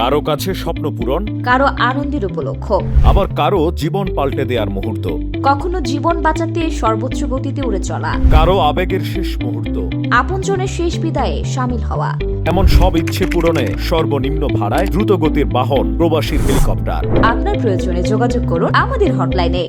কারো কাছে স্বপ্ন পূরণ, কারো আনন্দের উপলক্ষ, আবার কারো জীবন পাল্টে দেওয়ার মুহূর্ত, কখনো জীবন বাঁচাতে সর্বোচ্চ গতিতে উড়ে চলা, কারো আবেগের শেষ মুহূর্ত। আপনজনের শেষ বিদায়ে সামিল হওয়া। এমন সব ইচ্ছে পূরণে সর্বনিম্ন ভাড়ায় দ্রুতগতির বাহন প্রবাসীর হেলিকপ্টার। আপনার প্রয়োজনে যোগাযোগ করুন আমাদের হটলাইনে।